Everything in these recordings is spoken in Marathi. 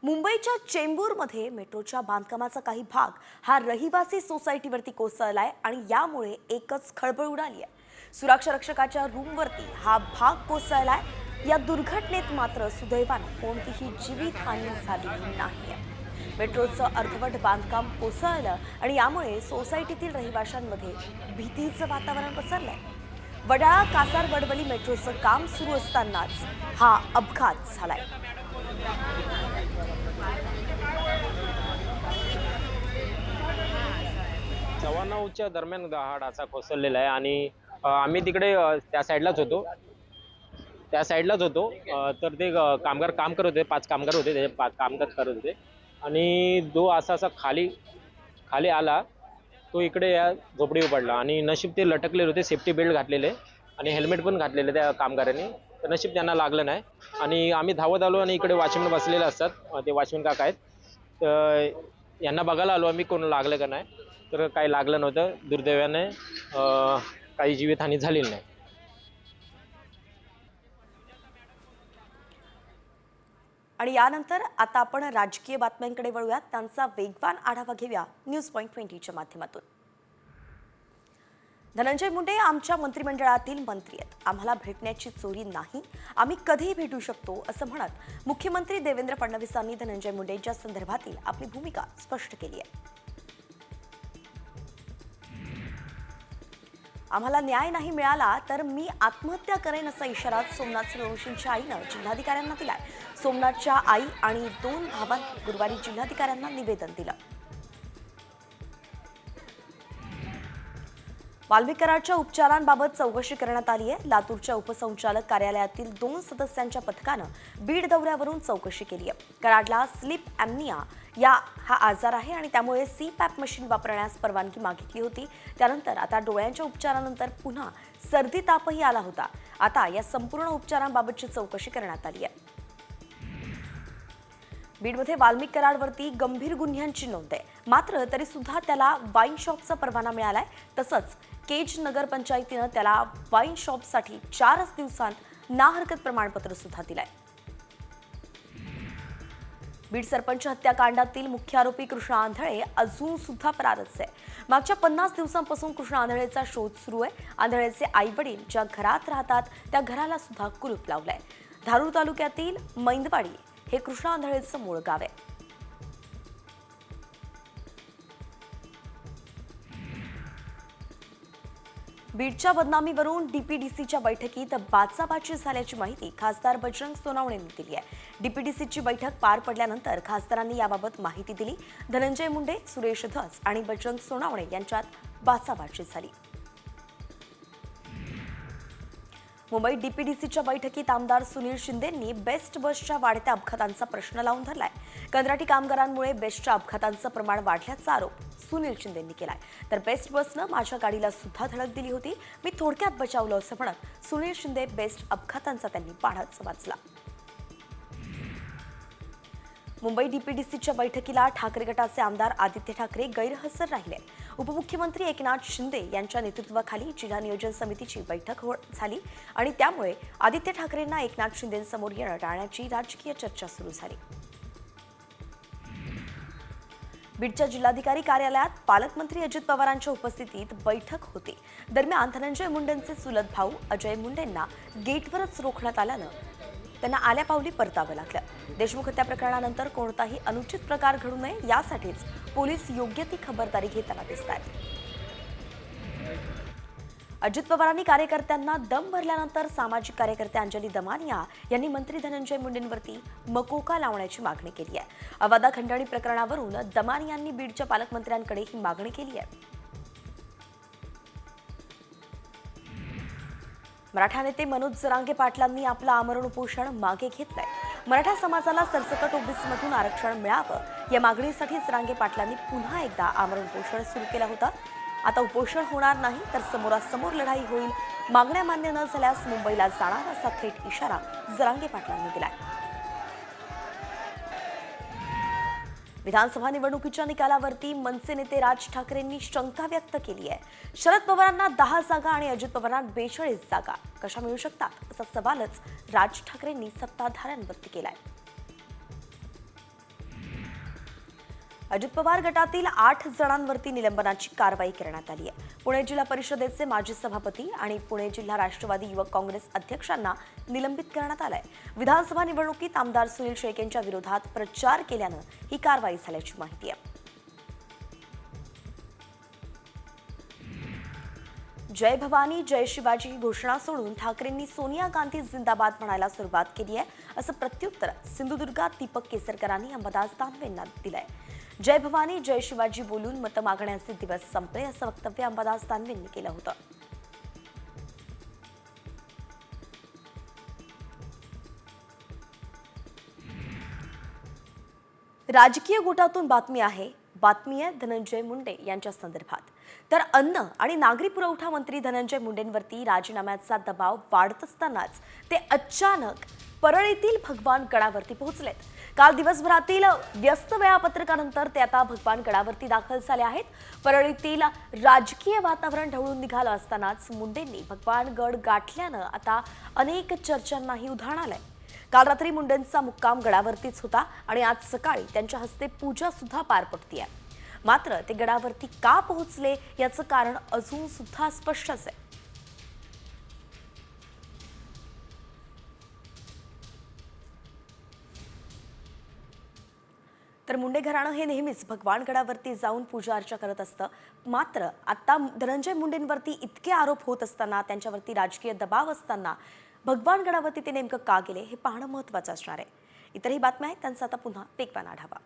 मुंबईच्या चेंबूरमध्ये मेट्रोच्या बांधकामाचा काही भाग हा रहिवासी सोसायटीवरती कोसळलाय आणि यामुळे एकच खळबळ उडाली आहे। सुरक्षा रक्षकाच्या रूमवरती हा भाग कोसळलाय। या दुर्घटनेत मात्र सुदैवाने कोणतीही जीवितहानी झाली नाही। मेट्रोचं अर्धवट बांधकाम कोसळलं आणि यामुळे सोसायटीतील रहिवाशांमध्ये भीतीचं वातावरण पसरलंय। वडाळा कासार वडवली मेट्रोचं काम सुरू असतानाच हा अपघात झालाय। 9:15च्या दरम्यान हा डासा कोसळलेला आहे आणि आम्ही तिकडे त्या साईडलाच होतो। तर ते कामगार काम करत होते, 5 कामगार होते, ते कामकाज करत होते आणि जो असा खाली खाली आला तो इकडे या झोपडीवर पडला आणि नशीब ते लटकलेले होते, सेफ्टी बेल्ट घातलेले आणि हेल्मेट पण घातलेले त्या कामगारांनी, तर नशीब त्यांना लागलं नाही। आणि आम्ही धावत आलो आणि इकडे वॉचमन बसलेले असतात, ते वॉचमन काका आहेत, तर यांना बघायला आलो आम्ही कोण लागलं का नाही, तर काही लागलं नव्हतं। दुर्दैवाने काही जीवितहानी झालेली नाही। आणि यानंतर आता आपण राजकीय बातम्यांकडे वळूयात। त्यांचा वेगवान आढावा घेऊया न्यूज पॉइंट 20च्या माध्यमातून। धनंजय मुंडे आमच्या मंत्रिमंडळातील मंत्री आहेत, आम्हाला भेटण्याची चोरी नाही, आम्ही कधीही भेटू शकतो असं म्हणत मुख्यमंत्री देवेंद्र फडणवीसांनी धनंजय मुंडेंच्या संदर्भातील आपली भूमिका स्पष्ट केली आहे। आम्हाला न्याय नाही मिळाला तर मी आत्महत्या करेन असा इशारा सोमनाथ सूर्यवंशींच्या आईनं जिल्हाधिकाऱ्यांना दिलाय। सोमनाथच्या आई आणि 2 भावांनी गुरुवारी जिल्हाधिकाऱ्यांना निवेदन दिलं। वाल्मिक कराडच्या उपचारांबाबत चौकशी करण्यात आली आहे। लातूरच्या उपसंचालक कार्यालयातील 2 सदस्यांच्या पथकानं बीड दौऱ्यावरून चौकशी केली आहे। कराडला स्लीप ॲम्निया हा आजार आहे आणि त्यामुळे सीपॅप मशीन वापरण्यास परवानगी मागितली होती। त्यानंतर आता डोळ्यांच्या उपचारानंतर पुन्हा सर्दी तापही आला होता। आता या संपूर्ण उपचारांबाबतची चौकशी करण्यात आली आहे। बीडमध्ये वाल्मिक कराडवरती गंभीर गुन्ह्यांची नोंद आहे, मात्र तरी सुद्धा त्याला वाईन शॉपचा परवाना मिळालाय। तसंच केज नगर पंचायतीनं त्याला वाईन शॉपसाठी 4 दिवसांत ना हरकत प्रमाणपत्र सुद्धा दिलंय। बीड सरपंच हत्याकांडातील मुख्य आरोपी कृष्णा आंधळे अजून सुद्धा फरारच आहे। मागच्या 50 दिवसांपासून कृष्णा आंधळेचा शोध सुरू आहे। आंधळेचे आई वडील ज्या घरात राहतात त्या घराला सुद्धा कुलूप लावलंय। धारूर तालुक्यातील मैंदवाडी हे कृष्णा आंधळेचं मूळ गाव आहे। बीडच्या बदनामीवरून डीपीडीसीच्या बैठकीत बाचाबाची झाल्याची माहिती खासदार बजरंग सोनवणेंनी दिली आहे। डीपीडीसीची बैठक पार पडल्यानंतर खासदारांनी याबाबत माहिती दिली। धनंजय मुंडे, सुरेश धस आणि बजरंग सोनवणे यांच्यात बाचाबाची झाली। मुंबईत डीपीडीसीच्या बैठकीत आमदार सुनील शिंदेंनी बेस्ट बसच्या वाढत्या अपघातांचा प्रश्न लावून धरलाय। कंत्राटी कामगारांमुळे बेस्टच्या अपघातांचं प्रमाण वाढल्याचा आरोप सुनील शिंदेंनी केलाय। तर बेस्ट बसनं माझ्या गाडीला सुद्धा धडक दिली होती, मी थोडक्यात बचावलं असं म्हणत सुनील शिंदे बेस्ट अपघातांचा त्यांनी पाढाच वाचला। मुंबई डीपीडीसीच्या बैठकीला ठाकरे गटाचे आमदार आदित्य ठाकरे गैरहजर राहिले। उपमुख्यमंत्री एकनाथ शिंदे यांच्या नेतृत्वाखाली जिल्हा नियोजन समितीची बैठक झाली आणि त्यामुळे आदित्य ठाकरेंना एकनाथ शिंदेंसमोर येणं टाळण्याची राजकीय चर्चा सुरू झाली। बीडच्या जिल्हाधिकारी कार्यालयात पालकमंत्री अजित पवारांच्या उपस्थितीत बैठक होती। दरम्यान धनंजय मुंडेंचे चुलत भाऊ अजय मुंडेंना गेटवरच रोखण्यात आल्यानं त्यांना आल्यापावली परतावं लागलं। देशमुख हत्या प्रकरणानंतर कोणताही अनुचित प्रकार घडू नये यासाठीच पोलीस योग्य ती खबरदारी घेताना दिसतात। अजित पवारांनी कार्यकर्त्यांना दम भरल्यानंतर सामाजिक कार्यकर्ते अंजली दमानिया यांनी मंत्री धनंजय मुंडेंवरती मकोका लावण्याची मागणी केली आहे। अवादा खंडणी प्रकरणावरून दमानियांनी बीडच्या पालकमंत्र्यांकडे ही मागणी केली आहे। मराठा नेते मनोज जरांगे पाटलांनी आपलं आमरण उपोषण मागे घेतलंय। मराठा समाजाला सरसकट ओबीसीमधून आरक्षण मिळावं या मागणीसाठी जरांगे पाटलांनी पुन्हा एकदा आमरण उपोषण सुरू केलं होतं। आता उपोषण होणार नाही तर समोरासमोर लढाई होईल, मागण्या मान्य न झाल्यास मुंबईला जाणार असा थेट इशारा जरांगे पाटलांनी दिलाय। विधानसभा निवडणुकीच्या निकालावरती मनसे नेते राज ठाकरेंनी शंका व्यक्त केली आहे। शरद पवारांना 10 जागा आणि अजित पवारांना 42 जागा कशा मिळू शकतात असा सवालच राज ठाकरेंनी सत्ताधाऱ्यांवरती केलाय। अजित पवार गटातील 8 जणांवरती निलंबनाची कारवाई करण्यात आली आहे. पुणे जिल्हा परिषदेचे माजी सभापती आणि पुणे जिल्हा राष्ट्रवादी युवक काँग्रेस अध्यक्षांना निलंबित करण्यात आलंय. विधानसभा निवडणुकीत आमदार सुनील शेख यांच्या विरोधात प्रचार केल्यानं ही कारवाई झाल्याची माहिती आहे. जय भवानी जय शिवाजी ही घोषणा सोडून ठाकरेंनी सोनिया गांधी जिंदाबाद म्हणायला सुरुवात केली आहे, असं प्रत्युत्तर सिंधुदुर्गात दीपक केसरकरांनी अंबादास दानवेंना दिलंय. जय भवानी जय शिवाजी बोलून मतं मागण्याचे दिवस संपले, असं वक्तव्य अंबादास दानवेंनी केलं होतं. राजकीय गोटातून बातमी आहे धनंजय मुंडे यांच्या संदर्भात. तर अन्न आणि नागरी पुरवठा मंत्री धनंजय मुंडेंवरती राजीनाम्याचा दबाव वाढत असतानाच ते अचानक परळीतील भगवान गडावरती पोहोचलेत. काल दिवसभरातील व्यस्त वेळापत्रकानंतर ते आता भगवान गडावरती दाखल झाले आहेत. परळीतील राजकीय वातावरण ढवळून निघालं असतानाच मुंडेंनी भगवान गड गाठल्यानं आता अनेक चर्चांनाही उधाण आलंय. काल रात्री मुंडेंचा मुक्काम गडावरतीच होता आणि आज सकाळी त्यांच्या हस्ते पूजा सुद्धा पार पडतीये. मात्र ते गडावरती का पोहोचले याचं कारण अजून सुद्धा स्पष्टच आहे. तर मुंडे घराणं हे नेहमीच भगवान गडावरती जाऊन पूजा अर्चा करत असतं. मात्र आता धनंजय मुंडेंवरती इतके आरोप होत असताना, त्यांच्यावरती राजकीय दबाव असताना भगवान गडावरती ते नेमकं का गेले हे पाहणं महत्त्वाचं असणार आहे. इतरही बातम्या आहेत, त्यांचा आता पुन्हा वेगवान आढावा.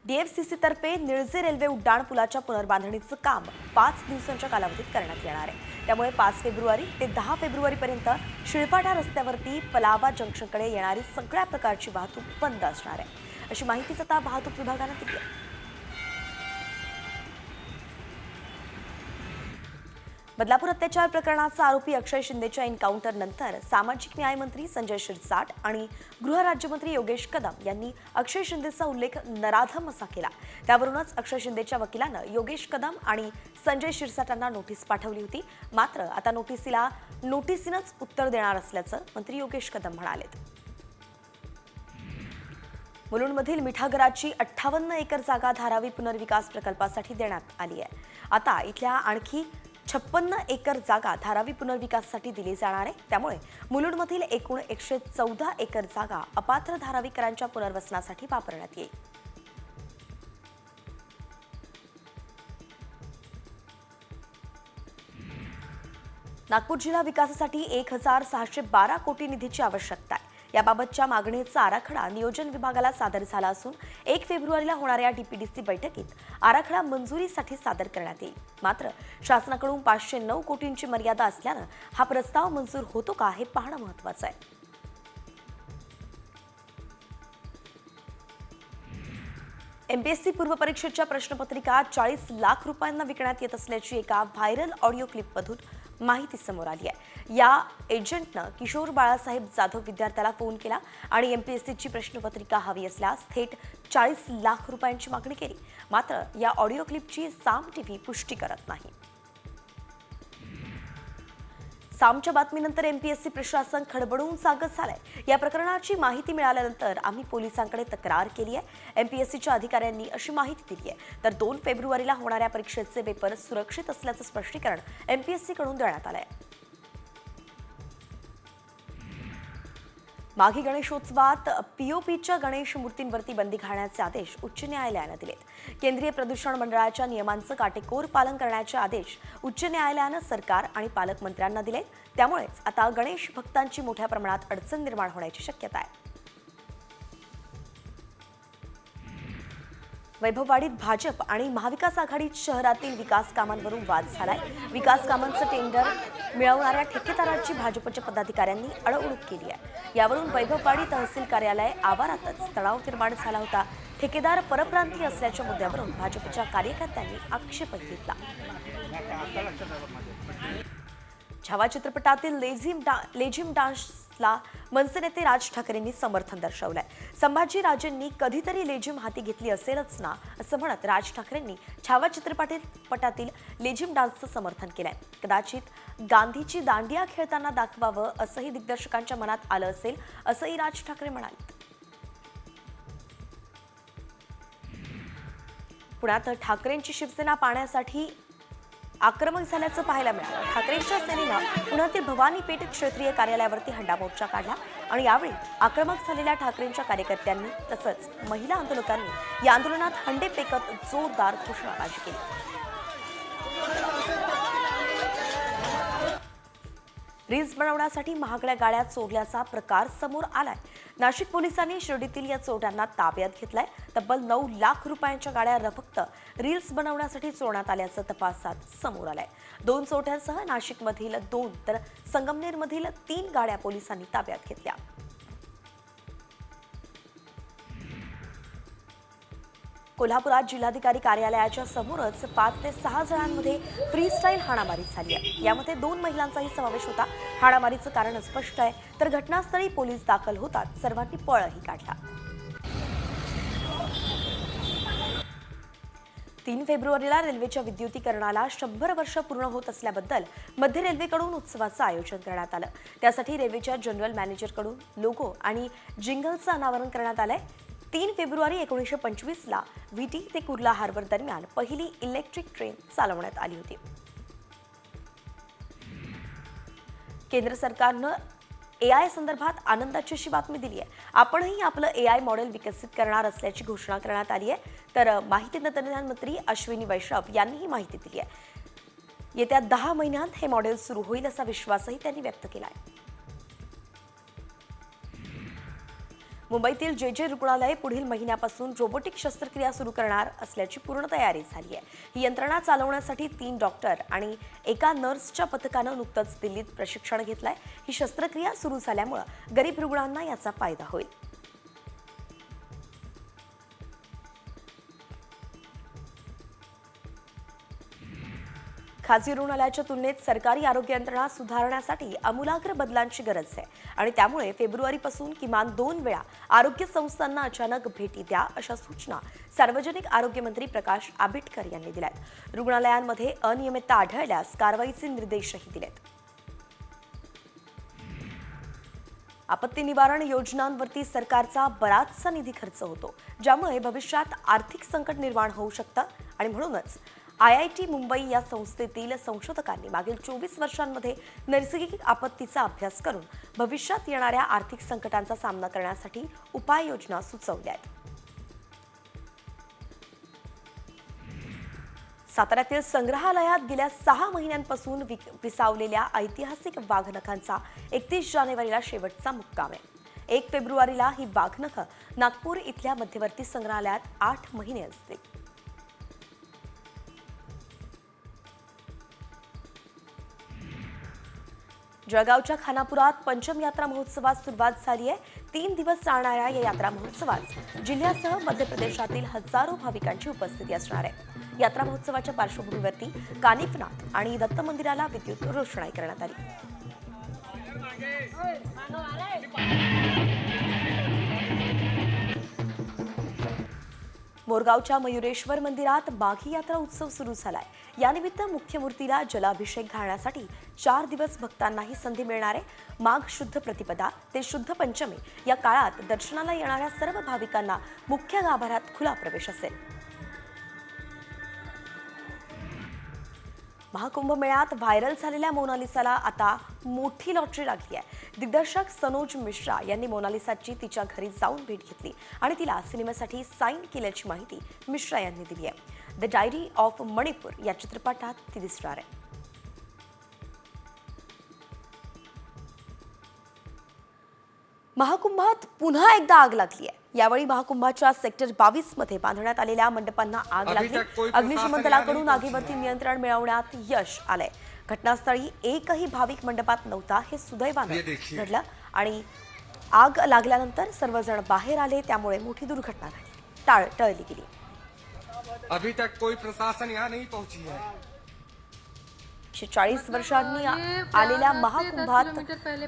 DFCC-तर्फे निळजे रेल्वे उड्डाणपुलाच्या पुनर्बांधणीचं काम 5 दिवसांच्या कालावधीत करण्यात येणार आहे. त्यामुळे 5 फेब्रुवारी ते 10 फेब्रुवारीपर्यंत शिळपाटा रस्त्यावरती पलावा जंक्शनकडे येणारी सगळ्या प्रकारची वाहतूक बंद असणार आहे, अशी माहितीच आता वाहतूक विभागानं दिली आहे. बदलापूर अत्याचार प्रकरणाचा आरोपी अक्षय शिंदेच्या एन्काउंटर नंतर सामाजिक न्याय मंत्री संजय शिरसाट आणि गृहराज्यमंत्री योगेश कदम यांनी अक्षय शिंदेचा उल्लेख नराधम असा केला. त्यावरूनच अक्षय शिंदेच्या वकिलानं योगेश कदम आणि संजय शिरसाटांना नोटीस पाठवली होती. मात्र आता नोटीसीनंच उत्तर देणार असल्याचं मंत्री योगेश कदम म्हणाले. मुलुंडमधील मिठागराची 58 एकर जागा धारावी पुनर्विकास प्रकल्पासाठी देण्यात आली आहे. आता इथल्या आणखी 56 एकर जागा धारावी पुनर्विकासासाठी दिली जाणार आहे. त्यामुळे मुलुंडमधील एकूण 114 एकर जागा अपात्र धारावीकरांच्या पुनर्वसनासाठी वापरण्यात येईल. नागपूर जिल्हा विकासासाठी 1612 कोटी निधीची आवश्यकता आहे. याबाबतच्या मागणीचा आराखडा नियोजन विभागाला सादर झाला असून 1 फेब्रुवारीला होणाऱ्या DPDC बैठकीत आराखडा मंजुरीसाठी सादर करण्यात येईल. मात्र शासनाकडून 509 कोटींची मर्यादा असल्यानं हा प्रस्ताव मंजूर होतो का हे पाहणं महत्त्वाचं आहे. MPSC पूर्वपरीक्षेच्या प्रश्नपत्रिका 40 लाख रुपयांना विकण्यात येत असल्याची एका व्हायरल ऑडिओ क्लिपमधून माहिती समोर आली आहे. या एजंटनं किशोर बाळासाहेब जाधव विद्यार्थ्याला फोन केला आणि MPSCची प्रश्नपत्रिका हवी असल्यास थेट 40 लाख रुपयांची मागणी केली. मात्र या ऑडिओ क्लिपची साम टीव्ही पुष्टी करत नाही. सामच्या बातमीनंतर MPSC प्रशासन खडबडून जागच झालंय. या प्रकरणाची माहिती मिळाल्यानंतर आम्ही पोलिसांकडे तक्रार केली आहे. MPSCच्या अधिकाऱ्यांनी अशी माहिती दिली आहे. तर 2 फेब्रुवारीला होणाऱ्या परीक्षेचे पेपर सुरक्षित असल्याचं स्पष्टीकरण MPSC कडून देण्यात आलंय. माघी गणेशोत्सवात POPच्या गणेश मूर्तींवरती बंदी घालण्याचे आदेश उच्च न्यायालयानं दिलेत. केंद्रीय प्रदूषण मंडळाच्या नियमांचं काटेकोर पालन करण्याचे आदेश उच्च न्यायालयानं सरकार आणि पालकमंत्र्यांना दिले. त्यामुळेच आता गणेश भक्तांची मोठ्या प्रमाणात अडचण निर्माण होण्याची शक्यता आहे. वैभववाडीत भाजप आणि महाविकास आघाडीत शहरातील विकास कामांवरून वाद झालाय. विकास कामांचं टेंडर मिळवणाऱ्या ठेकेदाराची भाजपच्या पदाधिकाऱ्यांनी अडवणूक केली आहे. यावरून वैभववाडी तहसील कार्यालय आवारातच तणाव निर्माण झाला होता. ठेकेदार परप्रांतीय असल्याच्या मुद्द्यावरून भाजपच्या कार्यकर्त्यांनी आक्षेपही घेतला. छावा चित्रपटातील लेझिम डान्सला मनसे नेते राज ठाकरेंनी समर्थन दर्शवलंय. संभाजीराजेंनी कधीतरी लेझिम हाती घेतली असेलच ना, असं म्हणत राज ठाकरेंनी छावा चित्रपटातील लेझिम डान्सचं समर्थन केलंय. कदाचित गांधीची दांडिया खेळताना दाखवावं असंही दिग्दर्शकांच्या मनात आलं असेल, असंही राज ठाकरे म्हणाले. पुण्यात ठाकरेंची शिवसेना पाहण्यासाठी आक्रमक झाल्याचं पाहायला मिळालं। ठाकरेंच्या सेनेनं पुण्यातील भवानी पेठ क्षेत्रीय कार्यालयावरती हंडा मोर्चा काढला आणि यावेळी आक्रमक झालेल्या ठाकरेंच्या कार्यकर्त्यांनी तसंच महिला आंदोलकांनी या आंदोलनात हंडे फेकत जोरदार घोषणाबाजी केली। रील्स बनवण्यासाठी महागड्या गाड्या चोरल्याचा प्रकार समोर आलाय। नाशिक पोलिसांनी शिर्डीतील या चोरट्यांना ताब्यात घेतलाय। तब्बल 9 लाख रुपयांच्या गाड्या फक्त रील्स बनवण्यासाठी चोरण्यात आल्याचं तपासात समोर आलंय। 2 चोरट्यांसह नाशिकमधील 2 तर संगमनेरमधील 3 गाड्या पोलिसांनी ताब्यात घेतल्या। कोल्हापुरात जिल्हाधिकारी कार्यालयाच्या समोरच 5 ते 6 जणांमध्ये फ्रीस्टाईल हाणामारी झाली आहे। यामध्ये 2 महिलांचाही समावेश होता। हाणामारीचं कारण स्पष्ट आहे, तर घटनास्थळी पोलीस दाखल होतात सर्वांनी पळही काढला। 3 फेब्रुवारीला रेल्वेच्या विद्युतीकरणाला 100 वर्ष पूर्ण होत असल्याबद्दल मध्य रेल्वेकडून उत्सवाचं आयोजन करण्यात आलं। त्यासाठी रेल्वेच्या जनरल मॅनेजरकडून लोगो आणि जिंगलचं अनावरण करण्यात आलंय। 3 फेब्रुवारी 1925 ला व्हीटी ते कुर्ला हार्बर दरम्यान पहिली इलेक्ट्रिक ट्रेन चालवण्यात आली होती। केंद्र सरकारनं एआय संदर्भात आनंदाची अशी बातमी दिली आहे। आपणही आपलं एआय मॉडेल विकसित करणार असल्याची घोषणा करण्यात आली आहे। तर माहिती तंत्रज्ञान मंत्री अश्विनी वैष्णव यांनी ही माहिती दिली आहे। येत्या 10 महिन्यात हे मॉडेल सुरू होईल असा विश्वासही त्यांनी व्यक्त केला आहे। मुंबईतील जे रुग्णालय पुढील महिन्यापासून रोबोटिक शस्त्रक्रिया सुरू करणार असल्याची पूर्ण तयारी झाली आहे। ही यंत्रणा चालवण्यासाठी 3 डॉक्टर आणि एका नर्सच्या पथकानं नुकतंच दिल्लीत प्रशिक्षण घेतलंय। ही शस्त्रक्रिया सुरू झाल्यामुळे गरीब रुग्णांना याचा फायदा होईल। खासगी रुग्णालयाच्या तुलनेत सरकारी आरोग्य यंत्रणा सुधारण्यासाठी आमूलाग्र बदलांची गरज आहे आणि त्यामुळे फेब्रुवारीपासून किमान 2 वेळा आरोग्य संस्थांना अचानक भेटी द्या अशा सूचना सार्वजनिक आरोग्य मंत्री प्रकाश आंबेडकर यांनी दिल्यात। रुग्णालयांमध्ये अनियमितता आढळल्यास कारवाईचे निर्देशही दिलेत। आपत्ती निवारण योजनांवरती सरकारचा बराचसा निधी खर्च होतो, ज्यामुळे भविष्यात आर्थिक संकट निर्माण होऊ शकतं आणि म्हणूनच IIT मुंबई या संस्थेतील संशोधकांनी मागील 24 वर्षांमध्ये नैसर्गिक आपत्तीचा अभ्यास करून भविष्यात येणाऱ्या आर्थिक संकटांचा सामना करण्यासाठी उपाययोजना सुचवल्या आहेत। साताऱ्यातील संग्रहालयात गेल्या 6 महिन्यांपासून विसावलेल्या ऐतिहासिक वाघनखांचा 31 जानेवारीला शेवटचा मुक्काम आहे। 1 फेब्रुवारीला ही वाघनखं नागपूर इथल्या मध्यवर्ती संग्रहालयात 8 महिने असतील। जळगावच्या खानापुरात पंचम यात्रा महोत्सवात सुरुवात झाली आहे। 3 दिवस चालणाऱ्या या यात्रा महोत्सवात जिल्ह्यासह मध्य प्रदेशातील हजारो भाविकांची उपस्थिती असणार आहे। यात्रा महोत्सवाच्या पार्श्वभूमीवरती कानिफनाथ आणि दत्त मंदिराला विद्युत रोषणाई करण्यात आली। मोरगावच्या मयुरेश्वर मंदिरात माघी यात्रा उत्सव सुरू झालाय। यानिमित्त मुख्य मूर्तीला जलाभिषेक घालण्यासाठी 4 दिवस भक्तांनाही संधी मिळणार आहे। माघ शुद्ध प्रतिपदा ते शुद्ध पंचमी या काळात दर्शनाला येणाऱ्या सर्व भाविकांना मुख्य गाभाऱ्यात खुला प्रवेश असेल। महाकुंभ मेळ्यात व्हायरल झालेल्या मोनालिसाला आता मोठी लॉटरी लागली आहे। दिग्दर्शक सनोज मिश्रा यांनी मोनालिसाची तिच्या घरी जाऊन भेट घेतली आणि तिला सिनेमासाठी साईन केल्याची माहिती मिश्रा यांनी दिली आहे। द डायरी ऑफ मणिपूर या चित्रपटात ती दिसणार आहे। महाकुंभात पुन्हा एकदा आग लागली आहे। यावेळी महाकुंभाच्या सेक्टर 22 मध्ये बांधण्यात आलेल्या मंडपांना आग लागली। अग्निशमन दलाकडून आगीवरती नियंत्रण मिळवण्यात यश आलंय। घटनास्थळी एकही भाविक मंडपात नव्हता हे सुदैवानं घडलं आणि आग लागल्यानंतर सर्वजण बाहेर आले, त्यामुळे मोठी दुर्घटना घडली टळली गेली। अभी तक कोई प्रशासन यहाँ नहीं पहुंची है। 40 वर्षांनी आलेल्या महाकुंभात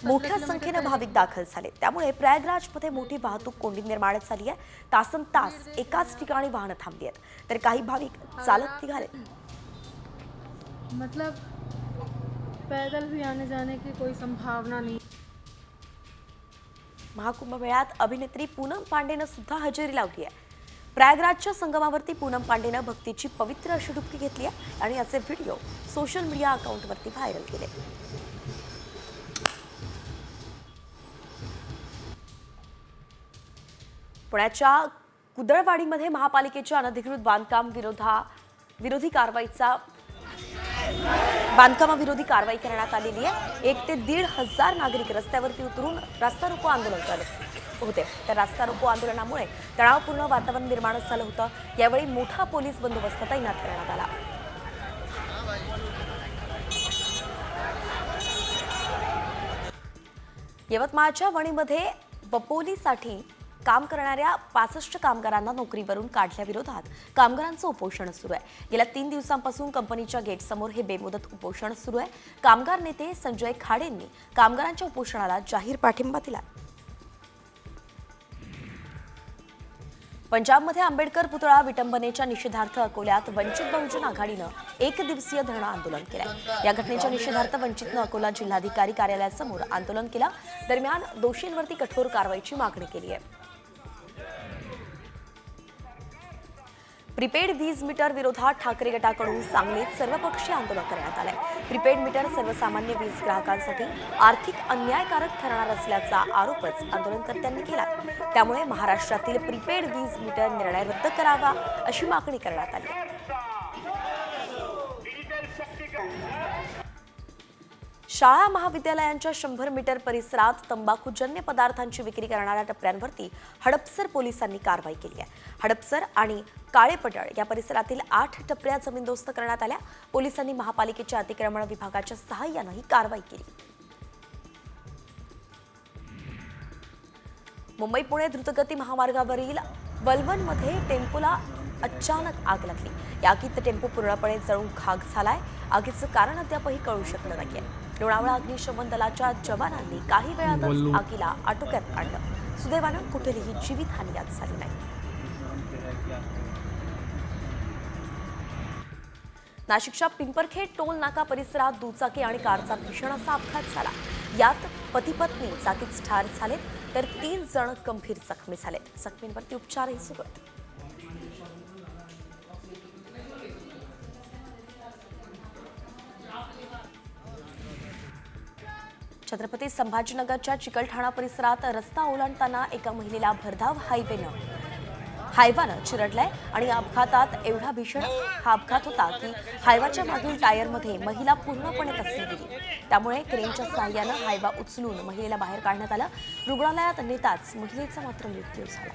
मोठ्या संख्येने भाविक दाखल झाले, त्यामुळे प्रयागराजमध्ये मोठी वाहतूक कोंडी निर्माण झाली आहे। तासनतास एकाच ठिकाणी वाहनं थांबली आहेत, तर काही भाविक चालत निघाले। मतलब पैदल भी आने जाने की कोई संभावना नहीं। महाकुंभ मेळ्यात अभिनेत्री पूनम पांडेनं सुद्धा हजेरी लावली आहे। प्रयागराजच्या संगमावरती पूनम पांडेनं भक्तीची पवित्र अशी डुबकी घेतली आहे आणि याचे व्हिडिओ सोशल मीडिया अकाउंटवरती व्हायरल केले. पुण्याच्या कुदळवाडीमध्ये महापालिकेच्या अनधिकृत बांधकामाविरोधी कारवाई करण्यात आलेली आहे. 1 ते 1,500 नागरिक रस्त्यावरती उतरून रास्ता रोको आंदोलन करत होते. तर रास्ता रोको आंदोलनामुळे तणावपूर्ण वातावरण निर्माण झालं होतं. यावेळी मोठा पोलीस बंदोबस्त तैनात करण्यात आला. यवतमाळच्या वणीमध्ये बपोलीसाठी काम करणाऱ्या 65 कामगारांना नोकरीवरून काढल्याविरोधात कामगारांचं उपोषण सुरू आहे. गेल्या 3 दिवसांपासून कंपनीच्या गेटसमोर हे बेमुदत उपोषण सुरू आहे. कामगार नेते संजय खाडेंनी कामगारांच्या उपोषणाला जाहीर पाठिंबा दिला. पंजाबमध्ये आंबेडकर पुतळा विटंबनेच्या निषेधार्थ अकोल्यात वंचित बहुजन आघाडीनं 1 दिवसीय धरणं आंदोलन केलंय. या घटनेच्या निषेधार्थ वंचितनं अकोला जिल्हाधिकारी कार्यालयासमोर आंदोलन केलं. दरम्यान दोषींवरती कठोर कारवाईची मागणी केली आहे. प्रीपेड वीज मीटर विरोधात ठाकरे गटाकडून सांगलीत सर्वपक्षीय आंदोलन करण्यात आलंय. प्रीपेड मीटर सर्वसामान्य वीज ग्राहकांसाठी आर्थिक अन्यायकारक ठरणार असल्याचा आरोपच आंदोलनकर्त्यांनी केला. त्यामुळे महाराष्ट्रातील प्रीपेड वीज मीटर निर्णय रद्द करावा अशी मागणी करण्यात आली. शाळा महाविद्यालयांच्या 100 मीटर परिसरात तंबाखूजन्य पदार्थांची विक्री करणाऱ्या टपऱ्यांवरती हडपसर पोलिसांनी कारवाई केली आहे. हडपसर आणि काळेपटळ या परिसरातील 8 टपऱ्या जमीनदोस्त करण्यात आल्या. पोलिसांनी महापालिकेच्या अतिक्रमण विभागाच्या सहाय्यानं ही कारवाई केली. मुंबई पुणे द्रुतगती महामार्गावरील वलवनमध्ये टेम्पोला अचानक आग लागली. या आगीत टेम्पो पूर्णपणे जळून खाक झालाय. आगीचं कारण अद्यापही कळू शकलं नाहीये. लोणावळा अग्निशमन दलाच्या जवानांनी काही वेळातच आगीला आटोक्यात आणलं. सुदैवानं कुठेही जीवितहानी यात झाली नाही. नाशिकच्या पिंपरखेड टोल नाका परिसरात दुचाकी आणि कारचा भीषण असा अपघात झाला. यात पती पत्नी जागीच ठार झालेत तर 3 जण गंभीर जखमी झालेत. जखमींवरती उपचारही सुरू आहेत. छत्रपती संभाजीनगरच्या चिकलठाणा परिसरात रस्ता ओलांडताना एका महिलेला भरधाव हायवानं चिरडलाय आणि अपघातात एवढा भीषण हा अपघात होता की हायवाच्या मागील टायरमध्ये महिला पूर्णपणे फसली गेली. त्यामुळे क्रेनच्या सहाय्यानं हायवा उचलून महिलेला बाहेर काढण्यात आलं. रुग्णालयात नेताच महिलेचा मात्र मृत्यू झाला.